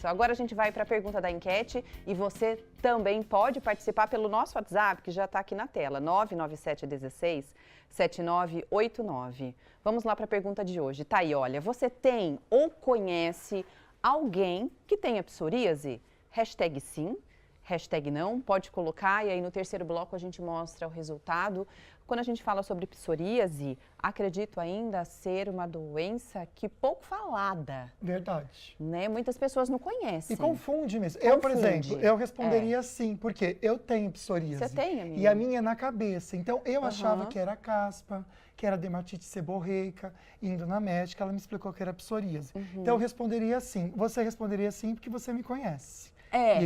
Isso. Agora a gente vai para a pergunta da enquete e você também pode participar pelo nosso WhatsApp, que já está aqui na tela, 99716-7989. Vamos lá para a pergunta de hoje. Tá aí, olha, você tem ou conhece alguém que tenha psoríase? Hashtag sim, hashtag não, pode colocar e aí no terceiro bloco a gente mostra o resultado. Quando a gente fala sobre psoríase, acredito ainda ser uma doença que pouco falada. Verdade. Né? Muitas pessoas não conhecem. E confunde mesmo. Eu, por exemplo, eu responderia sim, porque eu tenho psoríase. Você tem, amiga? E a minha é na cabeça. Então, eu achava que era caspa, que era dermatite seborreica. Indo na médica, ela me explicou que era psoríase. Então, eu responderia sim. Você responderia sim, porque você me conhece.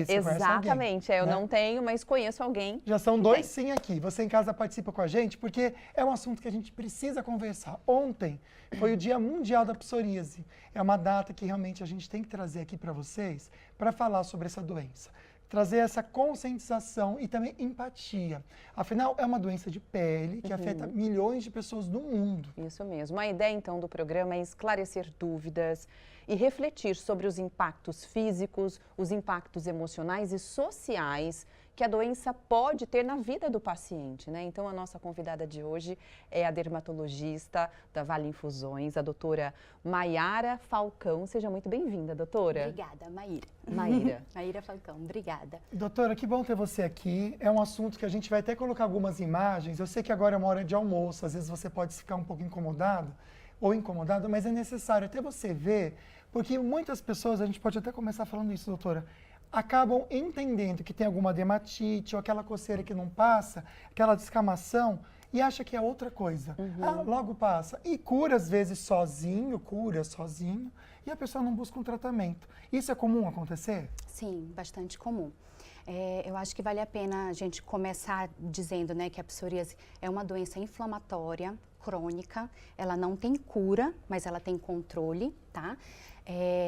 Exatamente. Alguém, eu né? não tenho, mas conheço alguém. Já são dois sim aqui. Você em casa participa com a gente, porque é um assunto que a gente precisa conversar. Ontem foi o Dia Mundial da Psoríase. É uma data que realmente a gente tem que trazer aqui para vocês para falar sobre essa doença. Trazer essa conscientização e também empatia. Afinal, é uma doença de pele que afeta milhões de pessoas no mundo. Isso mesmo. A ideia, então, do programa é esclarecer dúvidas e refletir sobre os impactos físicos, os impactos emocionais e sociais que a doença pode ter na vida do paciente, né? Então, a nossa convidada de hoje é a dermatologista da Vale Infusões, a doutora Maiara Falcão. Seja muito bem-vinda, doutora. Obrigada, Maíra. Maíra Falcão, obrigada. Doutora, que bom ter você aqui. É um assunto que a gente vai até colocar algumas imagens. Eu sei que agora é uma hora de almoço, às vezes você pode ficar um pouco incomodado ou incomodado, mas é necessário até você ver, porque muitas pessoas, a gente pode até começar falando isso, doutora, acabam entendendo que tem alguma dermatite ou aquela coceira que não passa, aquela descamação, e acha que é outra coisa. Logo passa. E cura, às vezes, cura sozinho, e a pessoa não busca um tratamento. Isso é comum acontecer? Sim, bastante comum. Eu acho que vale a pena a gente começar dizendo, né, que a psoríase é uma doença inflamatória, crônica, ela não tem cura, mas ela tem controle, tá?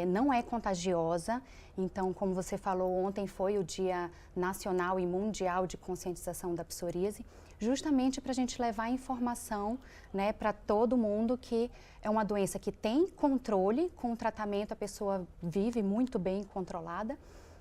Não é contagiosa, então, como você falou, ontem foi o Dia Nacional e Mundial de Conscientização da Psoríase, justamente para a gente levar a informação, né, para todo mundo que é uma doença que tem controle, com o tratamento a pessoa vive muito bem controlada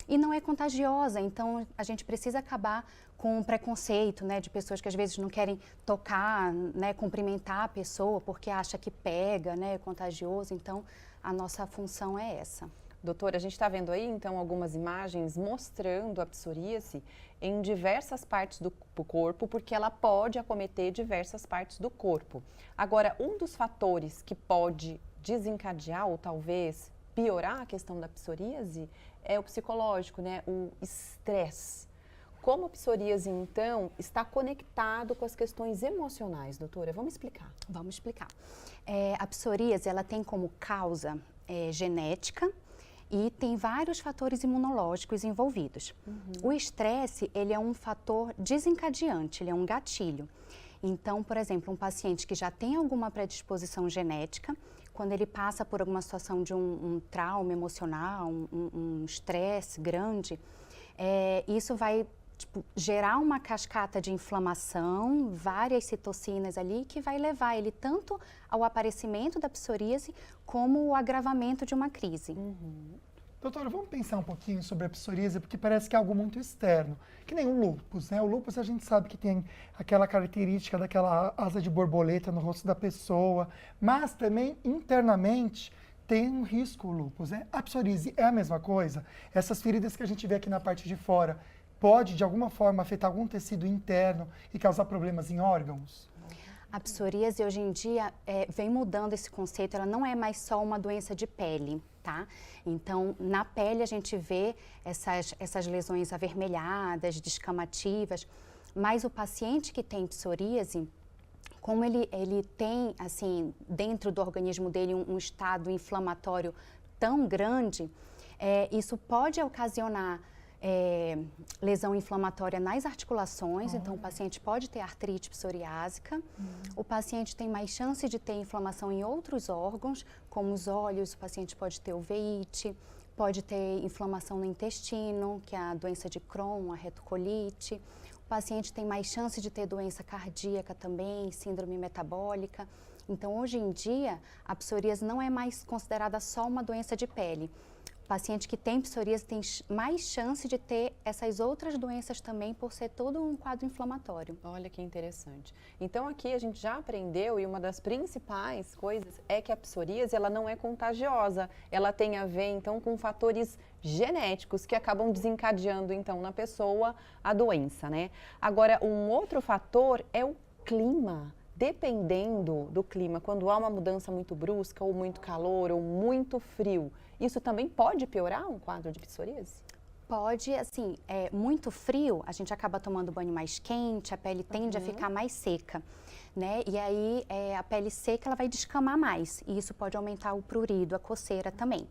e não é contagiosa, então a gente precisa acabar com o preconceito, né, de pessoas que às vezes não querem tocar, né, cumprimentar a pessoa porque acha que pega, né, é contagioso, então a nossa função é essa. Doutora, a gente está vendo aí, então, algumas imagens mostrando a psoríase em diversas partes do corpo, porque ela pode acometer diversas partes do corpo. Agora, um dos fatores que pode desencadear ou talvez piorar a questão da psoríase é o psicológico, né? O estresse. Como a psoríase, então, está conectado com as questões emocionais, doutora? Vamos explicar. Vamos explicar. A psoríase, ela tem como causa genética e tem vários fatores imunológicos envolvidos. O estresse, ele é um fator desencadeante, ele é um gatilho. Então, por exemplo, um paciente que já tem alguma predisposição genética, quando ele passa por alguma situação de um trauma emocional, um estresse grande, isso vai gerar uma cascata de inflamação, várias citocinas ali, que vai levar ele tanto ao aparecimento da psoríase como o agravamento de uma crise. Doutora, vamos pensar um pouquinho sobre a psoríase, porque parece que é algo muito externo, que nem o lúpus, né? O lúpus a gente sabe que tem aquela característica daquela asa de borboleta no rosto da pessoa, mas também internamente tem um risco o lúpus, né? A psoríase é a mesma coisa? Essas feridas que a gente vê aqui na parte de fora, pode, de alguma forma, afetar algum tecido interno e causar problemas em órgãos? A psoríase, hoje em dia, vem mudando esse conceito, ela não é mais só uma doença de pele, tá? Então, na pele a gente vê essas lesões avermelhadas, descamativas, mas o paciente que tem psoríase, como ele tem, assim, dentro do organismo dele um estado inflamatório tão grande, isso pode ocasionar lesão inflamatória nas articulações, então o paciente pode ter artrite psoriásica, o paciente tem mais chance de ter inflamação em outros órgãos, como os olhos, o paciente pode ter uveíte, pode ter inflamação no intestino, que é a doença de Crohn, a retocolite, o paciente tem mais chance de ter doença cardíaca também, síndrome metabólica. Então, hoje em dia, a psoríase não é mais considerada só uma doença de pele. paciente que tem psoríase tem mais chance de ter essas outras doenças também, por ser todo um quadro inflamatório. Olha que interessante. Então aqui a gente já aprendeu, e uma das principais coisas é que a psoríase ela não é contagiosa. Ela tem a ver então com fatores genéticos que acabam desencadeando então na pessoa a doença, né? Agora, um outro fator é o clima. Dependendo do clima, quando há uma mudança muito brusca, ou muito calor, ou muito frio, isso também pode piorar um quadro de psoríase? Pode, assim, muito frio, a gente acaba tomando banho mais quente, a pele tende a ficar mais seca, né? E aí a pele seca ela vai descamar mais, e isso pode aumentar o prurido, a coceira também.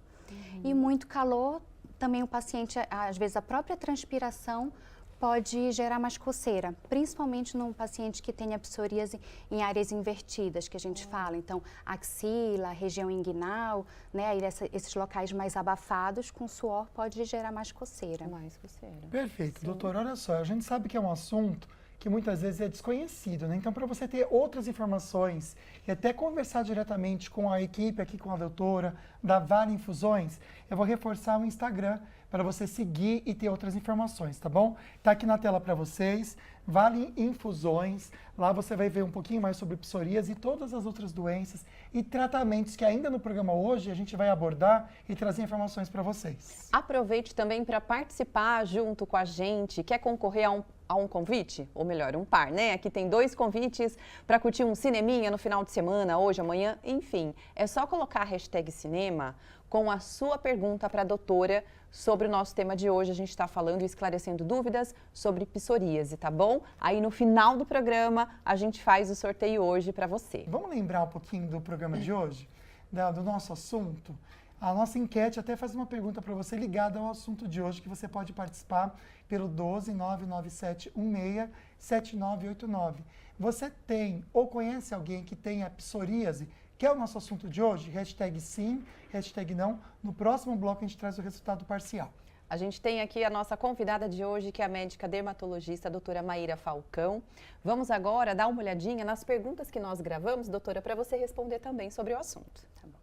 E muito calor, também o paciente, às vezes a própria transpiração pode gerar mais coceira, principalmente num paciente que tenha psoríase em áreas invertidas, que a gente fala. Então, axila, região inguinal, né? Aí esses locais mais abafados, com suor, pode gerar mais coceira. Mais coceira. Perfeito. Doutora, olha só, a gente sabe que é um assunto que muitas vezes é desconhecido, né? Então, para você ter outras informações e até conversar diretamente com a equipe aqui, com a doutora, da Vale Infusões, eu vou reforçar o Instagram para você seguir e ter outras informações, tá bom? Tá aqui na tela para vocês, Vale Infusões. Lá você vai ver um pouquinho mais sobre psoríase e todas as outras doenças e tratamentos que ainda no programa hoje a gente vai abordar e trazer informações para vocês. Aproveite também para participar junto com a gente. Quer concorrer a um convite? Ou melhor, um par, né? Aqui tem 2 convites para curtir um cineminha no final de semana, hoje, amanhã, enfim. É só colocar a hashtag cinema com a sua pergunta para a doutora sobre o nosso tema de hoje. A gente está falando e esclarecendo dúvidas sobre psoríase, tá bom? Aí no final do programa a gente faz o sorteio hoje para você. Vamos lembrar um pouquinho do programa de hoje, do nosso assunto? A nossa enquete até faz uma pergunta para você ligada ao assunto de hoje, que você pode participar pelo 12997167989. Você tem ou conhece alguém que tenha psoríase? Que é o nosso assunto de hoje? Hashtag sim, hashtag não. No próximo bloco a gente traz o resultado parcial. A gente tem aqui a nossa convidada de hoje, que é a médica dermatologista, a doutora Maíra Falcão. Vamos agora dar uma olhadinha nas perguntas que nós gravamos, doutora, para você responder também sobre o assunto. Tá bom.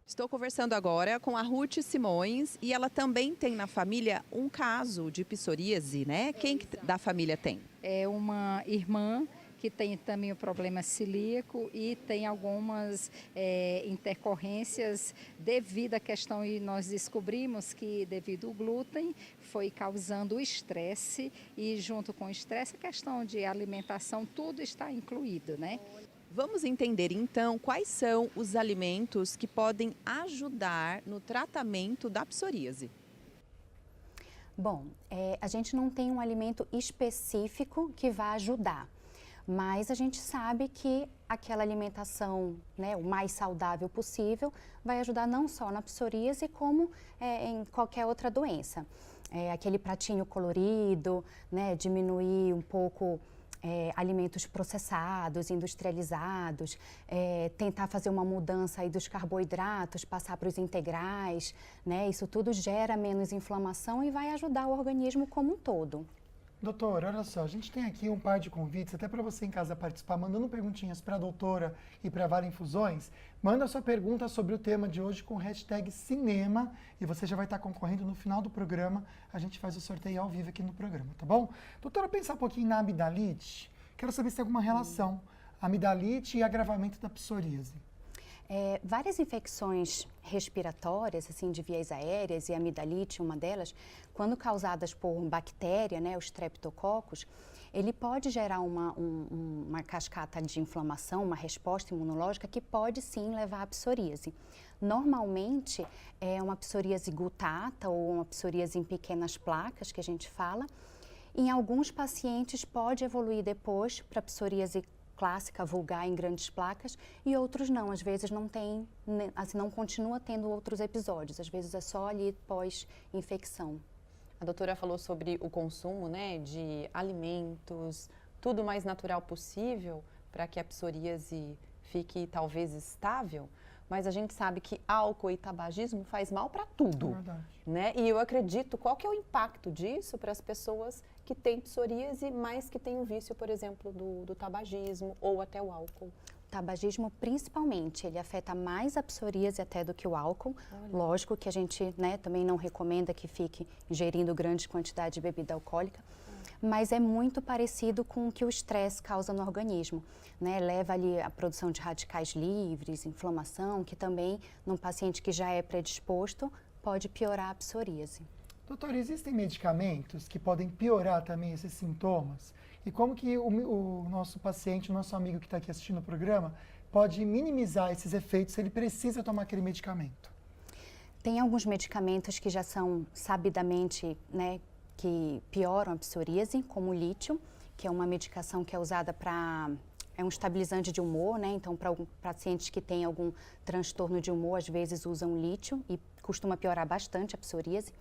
Estou conversando agora com a Ruth Simões e ela também tem na família um caso de psoríase, né? Quem da família tem? É uma irmã que tem também o problema celíaco e tem algumas intercorrências devido à questão, e nós descobrimos que devido ao glúten foi causando o estresse, e junto com o estresse a questão de alimentação, tudo está incluído, né? Vamos entender então quais são os alimentos que podem ajudar no tratamento da psoríase. Bom, a gente não tem um alimento específico que vai ajudar. Mas a gente sabe que aquela alimentação, né, o mais saudável possível, vai ajudar não só na psoríase, como em qualquer outra doença. Aquele pratinho colorido, né, diminuir um pouco alimentos processados, industrializados, tentar fazer uma mudança aí dos carboidratos, passar para os integrais, né, isso tudo gera menos inflamação e vai ajudar o organismo como um todo. Doutora, olha só, a gente tem aqui um par de convites, até para você em casa participar, mandando perguntinhas para a doutora e para a Vale Infusões. Manda a sua pergunta sobre o tema de hoje com o hashtag cinema e você já vai estar concorrendo no final do programa. A gente faz o sorteio ao vivo aqui no programa, tá bom? Doutora, pensar um pouquinho na amidalite. Quero saber se tem alguma relação, amidalite e agravamento da psoríase. Várias infecções respiratórias, assim, de vias aéreas, e a amidalite, uma delas, quando causadas por bactéria, né, os streptococcus, ele pode gerar uma cascata de inflamação, uma resposta imunológica que pode sim levar à psoríase. Normalmente é uma psoríase gutata ou uma psoríase em pequenas placas, que a gente fala. Em alguns pacientes pode evoluir depois para psoríase clássica, vulgar, em grandes placas, e outros não, às vezes não tem, assim, não continua tendo outros episódios, às vezes é só ali pós-infecção. A doutora falou sobre o consumo, né, de alimentos, tudo mais natural possível para que a psoríase fique talvez estável, mas a gente sabe que álcool e tabagismo faz mal para tudo, né? E eu acredito, qual que é o impacto disso para as pessoas que têm psoríase, mas que têm o vício, por exemplo, do tabagismo ou até o álcool? tabagismo, principalmente, ele afeta mais a psoríase até do que o álcool. Lógico que a gente, né, também não recomenda que fique ingerindo grande quantidade de bebida alcoólica, mas é muito parecido com o que o estresse causa no organismo, né? Leva ali a produção de radicais livres, inflamação, que também, num paciente que já é predisposto, pode piorar a psoríase. Doutor, existem medicamentos que podem piorar também esses sintomas? E como que o nosso paciente, o nosso amigo que está aqui assistindo o programa, pode minimizar esses efeitos se ele precisa tomar aquele medicamento? Tem alguns medicamentos que já são sabidamente, né, que pioram a psoríase, como o lítio, que é uma medicação que é usada para... É um estabilizante de humor, né? Então, para pacientes que têm algum transtorno de humor, às vezes usam lítio e costuma piorar bastante a psoríase.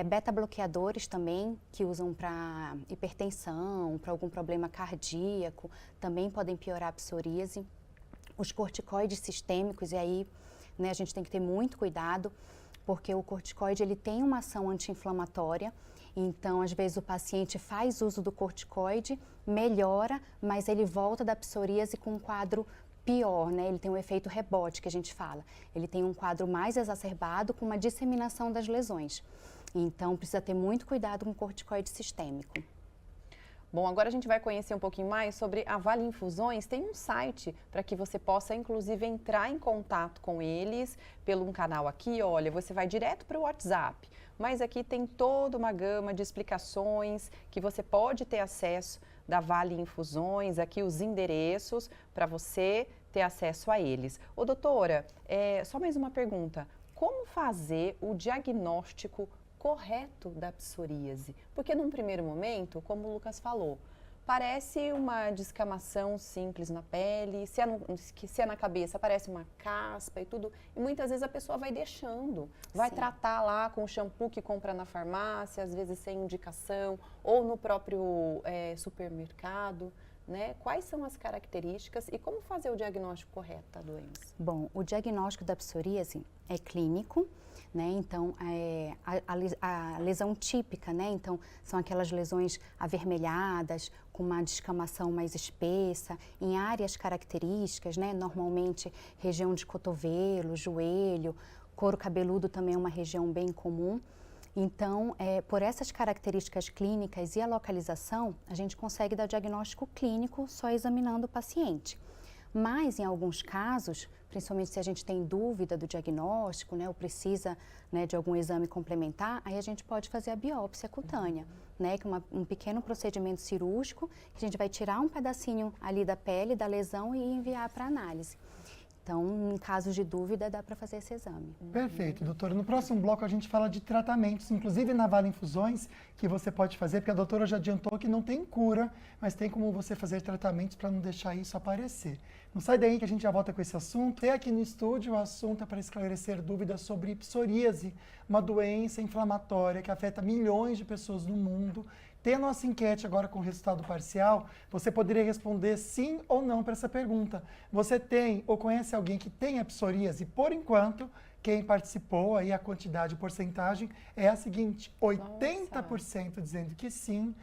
Beta-bloqueadores também, que usam para hipertensão, para algum problema cardíaco, também podem piorar a psoríase. Os corticoides sistêmicos, e aí, né, a gente tem que ter muito cuidado, porque o corticoide ele tem uma ação anti-inflamatória. Então, às vezes, o paciente faz uso do corticoide, melhora, mas ele volta da psoríase com um quadro pior, né? Ele tem um efeito rebote, que a gente fala. Ele tem um quadro mais exacerbado com uma disseminação das lesões. Então, precisa ter muito cuidado com o corticoide sistêmico. Bom, agora a gente vai conhecer um pouquinho mais sobre a Vale Infusões. Tem um site para que você possa, inclusive, entrar em contato com eles pelo um canal aqui. Olha, você vai direto para o WhatsApp, mas aqui tem toda uma gama de explicações que você pode ter acesso da Vale Infusões, aqui os endereços para você ter acesso a eles. Ô, doutora, só mais uma pergunta. Como fazer o diagnóstico correto da psoríase? Porque num primeiro momento, como o Lucas falou, parece uma descamação simples na pele, se é na cabeça parece uma caspa e tudo, e muitas vezes a pessoa vai deixando, vai Sim. tratar lá com o shampoo que compra na farmácia, às vezes sem indicação, ou no próprio supermercado, né? Quais são as características e como fazer o diagnóstico correto da doença? Bom, o diagnóstico da psoríase é clínico, né? Então, a lesão típica, né? Então, são aquelas lesões avermelhadas, com uma descamação mais espessa, em áreas características, né? Normalmente, região de cotovelo, joelho, couro cabeludo também é uma região bem comum. Então, por essas características clínicas e a localização, a gente consegue dar diagnóstico clínico só examinando o paciente. Mas, em alguns casos, principalmente se a gente tem dúvida do diagnóstico, né, ou precisa, né, de algum exame complementar, aí a gente pode fazer a biópsia cutânea, né, que é um pequeno procedimento cirúrgico, que a gente vai tirar um pedacinho ali da pele, da lesão e enviar para análise. Então, em casos de dúvida, dá para fazer esse exame. Perfeito, doutora. No próximo bloco a gente fala de tratamentos, inclusive na Vale Infusões, que você pode fazer, porque a doutora já adiantou que não tem cura, mas tem como você fazer tratamentos para não deixar isso aparecer. Não sai daí que a gente já volta com esse assunto. E aqui no estúdio o assunto é para esclarecer dúvidas sobre psoríase, uma doença inflamatória que afeta milhões de pessoas no mundo. Tem a nossa enquete agora com o resultado parcial, você poderia responder sim ou não para essa pergunta. Você tem ou conhece alguém que tem a psoríase? Por enquanto, quem participou, aí a quantidade, porcentagem, é a seguinte, 80% dizendo que sim,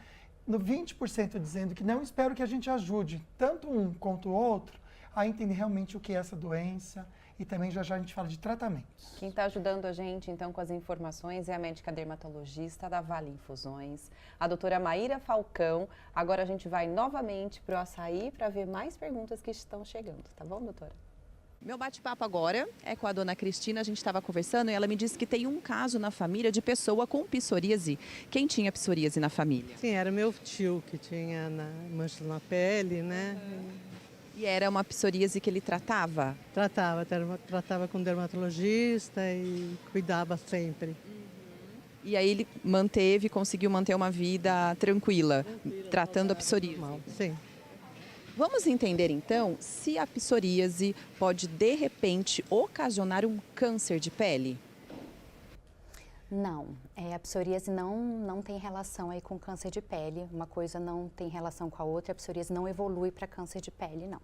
no 20% dizendo que não. Espero que a gente ajude tanto um quanto o outro a entender realmente o que é essa doença. E também já a gente fala de tratamentos. Quem está ajudando a gente, então, com as informações é a médica dermatologista da Vale Infusões, a doutora Maíra Falcão. Agora a gente vai novamente para o açaí para ver mais perguntas que estão chegando, tá bom, doutora? Meu bate-papo agora é com a dona Cristina. A gente estava conversando e ela me disse que tem um caso na família de pessoa com psoríase. Quem tinha psoríase na família? Sim, era meu tio que tinha manchas na pele, né? E era uma psoríase que ele tratava? Tratava com dermatologista e cuidava sempre. E aí ele conseguiu manter uma vida tranquila, tratando a psoríase. Normal, sim. Vamos entender então se a psoríase pode de repente ocasionar um câncer de pele? Não, a psoríase não tem relação aí com câncer de pele, uma coisa não tem relação com a outra, a psoríase não evolui para câncer de pele, não.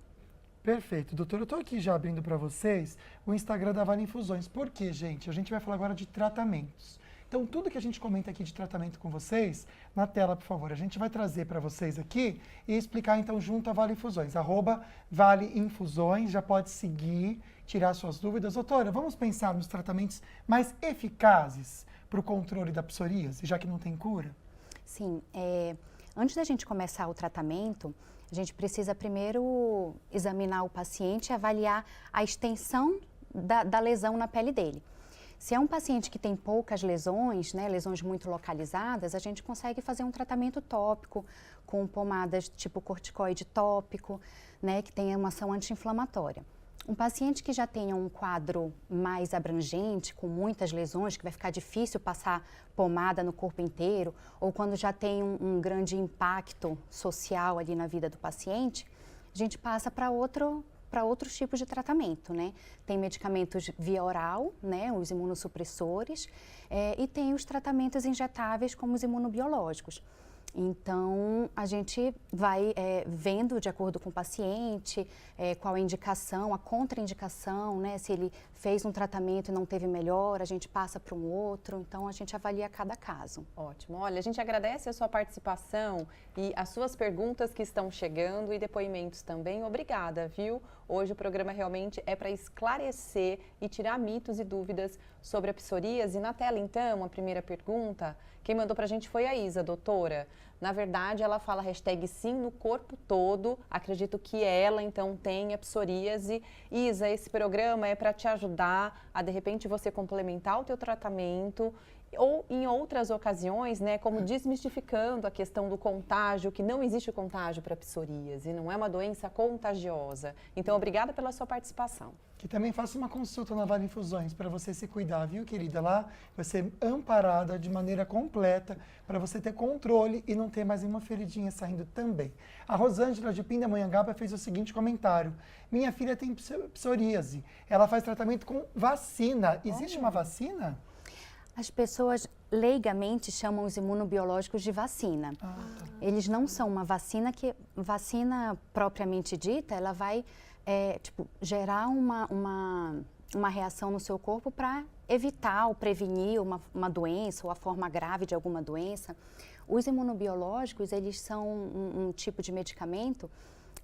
Perfeito, doutora. Eu estou aqui já abrindo para vocês o Instagram da Vale Infusões. Por quê, gente? A gente vai falar agora de tratamentos. Então, tudo que a gente comenta aqui de tratamento com vocês, na tela, por favor, a gente vai trazer para vocês aqui e explicar, então, junto a Vale Infusões. @Vale Infusões, já pode seguir, tirar suas dúvidas. Doutora, vamos pensar nos tratamentos mais eficazes para o controle da psoríase, já que não tem cura? Sim, antes da gente começar o tratamento, a gente precisa primeiro examinar o paciente e avaliar a extensão da lesão na pele dele. Se é um paciente que tem poucas lesões, né, lesões muito localizadas, a gente consegue fazer um tratamento tópico com pomadas tipo corticoide tópico, né, que tenha uma ação anti-inflamatória. Um paciente que já tenha um quadro mais abrangente, com muitas lesões, que vai ficar difícil passar pomada no corpo inteiro, ou quando já tem um grande impacto social ali na vida do paciente, a gente passa para outros tipos de tratamento, né? Tem medicamentos via oral, né, os imunossupressores, e tem os tratamentos injetáveis como os imunobiológicos. Então, a gente vai vendo de acordo com o paciente, qual a indicação, a contraindicação, né? Se ele fez um tratamento e não teve melhor, a gente passa para um outro. Então, a gente avalia cada caso. Ótimo. Olha, a gente agradece a sua participação e as suas perguntas que estão chegando e depoimentos também. Obrigada, viu? Hoje o programa realmente é para esclarecer e tirar mitos e dúvidas sobre a psoríase. E na tela, então, a primeira pergunta, quem mandou para a gente foi a Isa, doutora. Na verdade, ela fala #sim no corpo todo. Acredito que ela, então, tenha psoríase. Isa, esse programa é para te ajudar a, de repente, você complementar o teu tratamento ou em outras ocasiões, né, como desmistificando a questão do contágio, que não existe contágio para psoríase, não é uma doença contagiosa. Então, obrigada pela sua participação. Que também faça uma consulta na Vale Infusões para você se cuidar, viu, querida? Lá vai ser amparada de maneira completa para você ter controle e não ter mais nenhuma feridinha saindo também. A Rosângela de Pindamonhangaba fez o seguinte comentário: minha filha tem psoríase, ela faz tratamento com vacina. Existe uma vacina? As pessoas leigamente chamam os imunobiológicos de vacina. Eles não são uma vacina vacina propriamente dita, ela vai gerar uma reação no seu corpo para evitar ou prevenir uma doença ou a forma grave de alguma doença. Os imunobiológicos, eles são um tipo de medicamento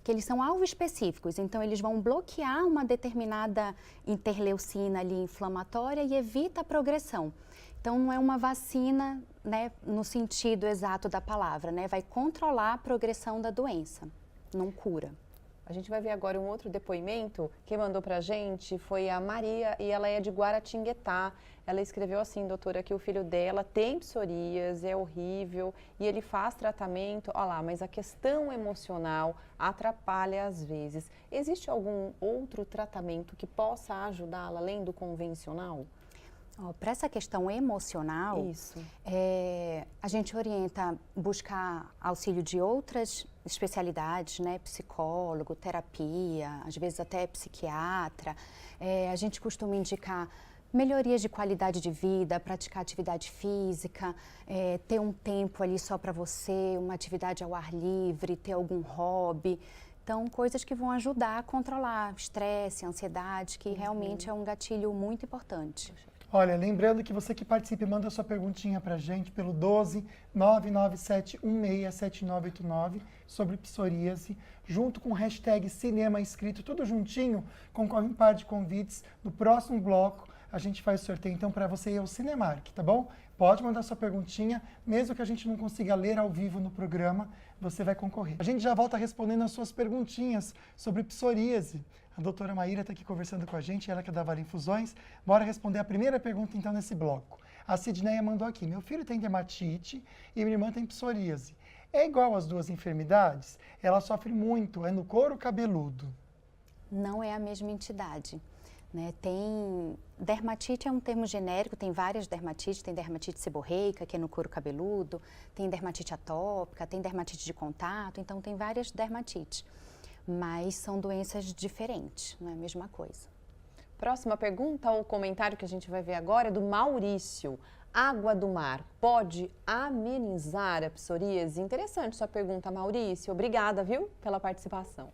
que eles são alvo específicos, então eles vão bloquear uma determinada interleucina ali inflamatória e evita a progressão. Então não é uma vacina, né, no sentido exato da palavra, né, vai controlar a progressão da doença, não cura. A gente vai ver agora um outro depoimento. Quem mandou pra gente foi a Maria e ela é de Guaratinguetá. Ela escreveu assim, doutora, que o filho dela tem psoríase, é horrível e ele faz tratamento, olha lá, mas a questão emocional atrapalha às vezes. Existe algum outro tratamento que possa ajudá-la além do convencional? Para essa questão emocional, a gente orienta buscar auxílio de outras especialidades, né? Psicólogo, terapia, às vezes até psiquiatra. A gente costuma indicar melhorias de qualidade de vida, praticar atividade física, ter um tempo ali só para você, uma atividade ao ar livre, ter algum hobby. Então, coisas que vão ajudar a controlar estresse, ansiedade, que realmente é um gatilho muito importante. Olha, lembrando que você que participe, manda sua perguntinha pra gente pelo 12 997167989 sobre psoríase, junto com o hashtag cinema inscrito, tudo juntinho, concorre um par de convites. No próximo bloco, a gente faz o sorteio, então, para você ir ao Cinemark, tá bom? Pode mandar sua perguntinha, mesmo que a gente não consiga ler ao vivo no programa, você vai concorrer. A gente já volta respondendo as suas perguntinhas sobre psoríase. A doutora Maíra está aqui conversando com a gente, ela que é da Vale Infusões. Bora responder a primeira pergunta, então, nesse bloco. A Sidneia mandou aqui: meu filho tem dermatite e minha irmã tem psoríase. É igual às duas enfermidades? Ela sofre muito, é no couro cabeludo. Não é a mesma entidade. Né? Dermatite é um termo genérico, tem várias dermatites, tem dermatite seborreica, que é no couro cabeludo, tem dermatite atópica, tem dermatite de contato, então tem várias dermatites. Mas são doenças diferentes, não é a mesma coisa. Próxima pergunta ou comentário que a gente vai ver agora é do Maurício. Água do mar pode amenizar a psoríase? Interessante sua pergunta, Maurício. Obrigada, viu, pela participação.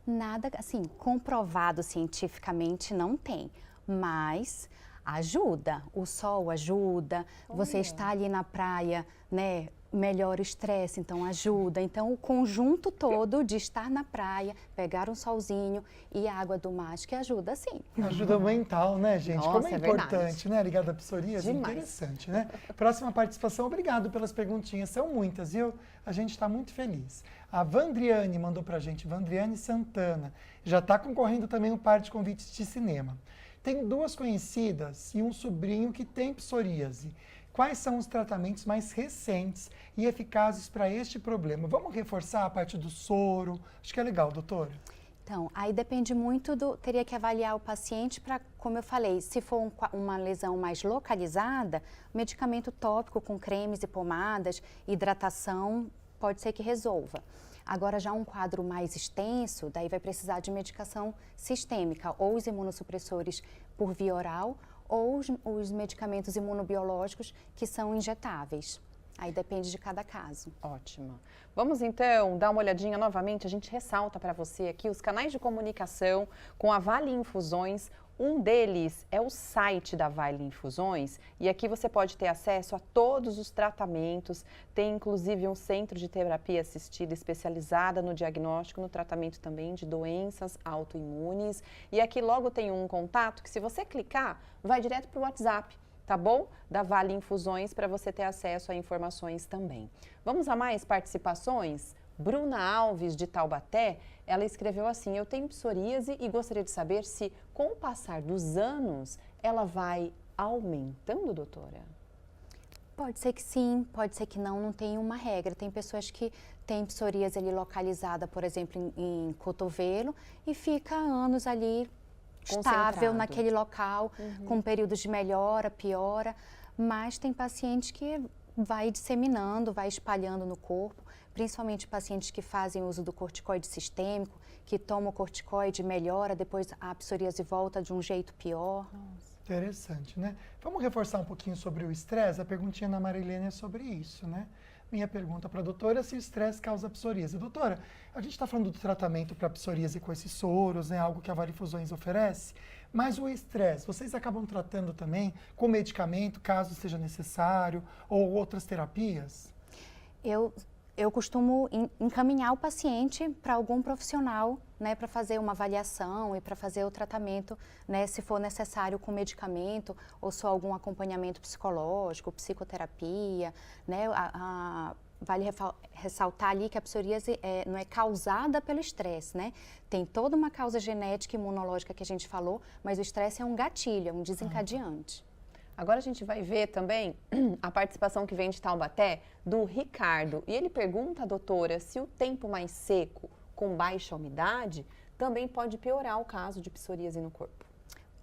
Nada, assim, comprovado cientificamente não tem, mas Ajuda, o sol ajuda, você Olha. está ali na praia, né, melhora o estresse, então ajuda. Então o conjunto todo de estar na praia, pegar um solzinho e a água do mar, acho que ajuda sim. Ajuda mental, né, gente? Nossa, Como é é verdade. importante, né? Ligado à psoríase, Demais. interessante, né? Próxima participação, obrigado pelas perguntinhas, são muitas, viu? A gente está muito feliz. A Vandriane mandou pra gente, Vandriane Santana, já está concorrendo também um par de convites de cinema. Tenho 2 conhecidas e um sobrinho que tem psoríase. Quais são os tratamentos mais recentes e eficazes para este problema? Vamos reforçar a parte do soro? Acho que é legal, doutora. Então, aí depende muito teria que avaliar o paciente para, como eu falei, se for uma lesão mais localizada, medicamento tópico com cremes e pomadas, hidratação, pode ser que resolva. Agora, já um quadro mais extenso, daí vai precisar de medicação sistêmica, ou os imunossupressores por via oral, ou os medicamentos imunobiológicos que são injetáveis. Aí depende de cada caso. Ótimo. Vamos então dar uma olhadinha novamente, a gente ressalta para você aqui os canais de comunicação com a Vale Infusões. Um deles é o site da Vale Infusões e aqui você pode ter acesso a todos os tratamentos, tem inclusive um centro de terapia assistida especializada no diagnóstico, no tratamento também de doenças autoimunes. E aqui logo tem um contato que se você clicar, vai direto para o WhatsApp. Tá bom? Da Vale Infusões para você ter acesso a informações também. Vamos a mais participações? Bruna Alves, de Taubaté, ela escreveu assim: eu tenho psoríase e gostaria de saber se, com o passar dos anos, ela vai aumentando, doutora? Pode ser que sim, pode ser que não, não tem uma regra. Tem pessoas que têm psoríase ali localizada, por exemplo, em cotovelo e fica anos ali estável Concentrado. naquele local, com períodos de melhora, piora, mas tem paciente que vai disseminando, vai espalhando no corpo, principalmente pacientes que fazem uso do corticoide sistêmico, que tomam o corticoide, melhora, depois a psoríase volta de um jeito pior. Interessante, né? Vamos reforçar um pouquinho sobre o estresse? A perguntinha da Marilene é sobre isso, né? Minha pergunta para a doutora é se o estresse causa psoríase. Doutora, a gente está falando do tratamento para psoríase com esses soros, né? Algo que a Vale Infusões oferece, mas o estresse, vocês acabam tratando também com medicamento, caso seja necessário, ou outras terapias? Eu costumo encaminhar o paciente para algum profissional, né, para fazer uma avaliação e para fazer o tratamento, né, se for necessário com medicamento ou só algum acompanhamento psicológico, psicoterapia, né, vale ressaltar ali que a psoríase não é causada pelo estresse, né, tem toda uma causa genética e imunológica que a gente falou, mas o estresse é um gatilho, é um desencadeante. Agora a gente vai ver também a participação que vem de Taubaté do Ricardo. E ele pergunta, doutora, se o tempo mais seco, com baixa umidade, também pode piorar o caso de psoríase no corpo.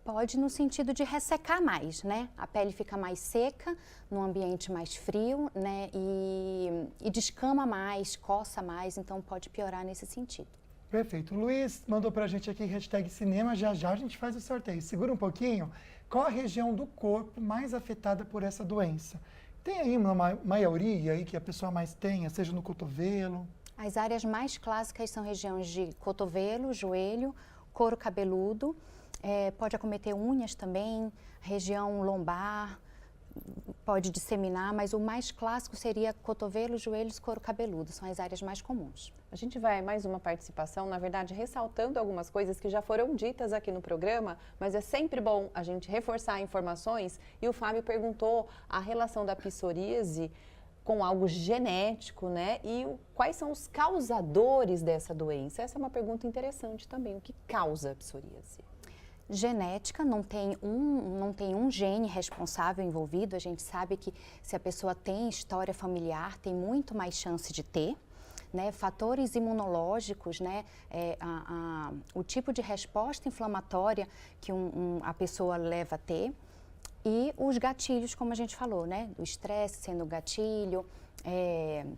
Pode no sentido de ressecar mais, né? A pele fica mais seca, num ambiente mais frio, né? E descama mais, coça mais, então pode piorar nesse sentido. Perfeito. O Luiz mandou pra gente aqui, #cinema, já já a gente faz o sorteio. Segura um pouquinho. Qual a região do corpo mais afetada por essa doença? Tem aí uma maioria aí que a pessoa mais tenha, seja no cotovelo? As áreas mais clássicas são regiões de cotovelo, joelho, couro cabeludo, pode acometer unhas também, região lombar, pode disseminar, mas o mais clássico seria cotovelo, joelhos, couro cabeludo, são as áreas mais comuns. A gente vai mais uma participação, na verdade, ressaltando algumas coisas que já foram ditas aqui no programa, mas é sempre bom a gente reforçar informações. E o Fábio perguntou a relação da psoríase com algo genético, né? E quais são os causadores dessa doença? Essa é uma pergunta interessante também. O que causa a psoríase? Genética, não tem um gene responsável envolvido. A gente sabe que se a pessoa tem história familiar, tem muito mais chance de ter. Né, fatores imunológicos, né, o tipo de resposta inflamatória que a pessoa leva a ter e os gatilhos, como a gente falou, né, o estresse sendo gatilho,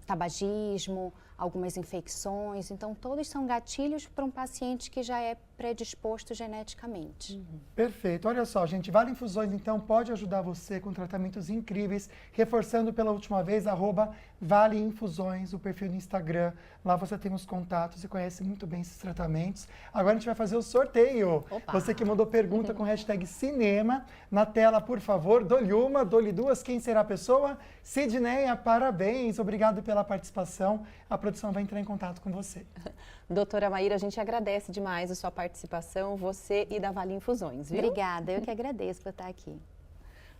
tabagismo, algumas infecções, então todos são gatilhos para um paciente que já é predisposto geneticamente. Perfeito. Olha só, gente, Vale Infusões, então, pode ajudar você com tratamentos incríveis, reforçando pela última vez, @Vale Infusões, o perfil no Instagram. Lá você tem os contatos e conhece muito bem esses tratamentos. Agora a gente vai fazer o sorteio. Opa! Você que mandou pergunta com hashtag cinema, na tela, por favor, dou-lhe uma, dou-lhe duas, quem será a pessoa? Sidneia, parabéns, obrigado pela participação. A produção vai entrar em contato com você. Doutora Maíra, a gente agradece demais a sua participação, você e da Vale Infusões, viu? Obrigada, eu que agradeço por estar aqui.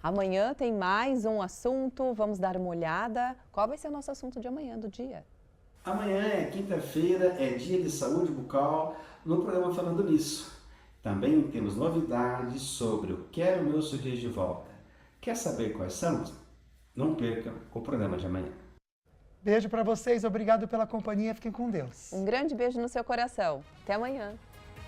Amanhã tem mais um assunto, vamos dar uma olhada. Qual vai ser o nosso assunto de amanhã, do dia? Amanhã é quinta-feira, é dia de saúde bucal, no programa Falando Nisso. Também temos novidades sobre o Quero Meu Sorriso de Volta. Quer saber quais são? Não perca o programa de amanhã. Beijo para vocês, obrigado pela companhia, fiquem com Deus. Um grande beijo no seu coração. Até amanhã.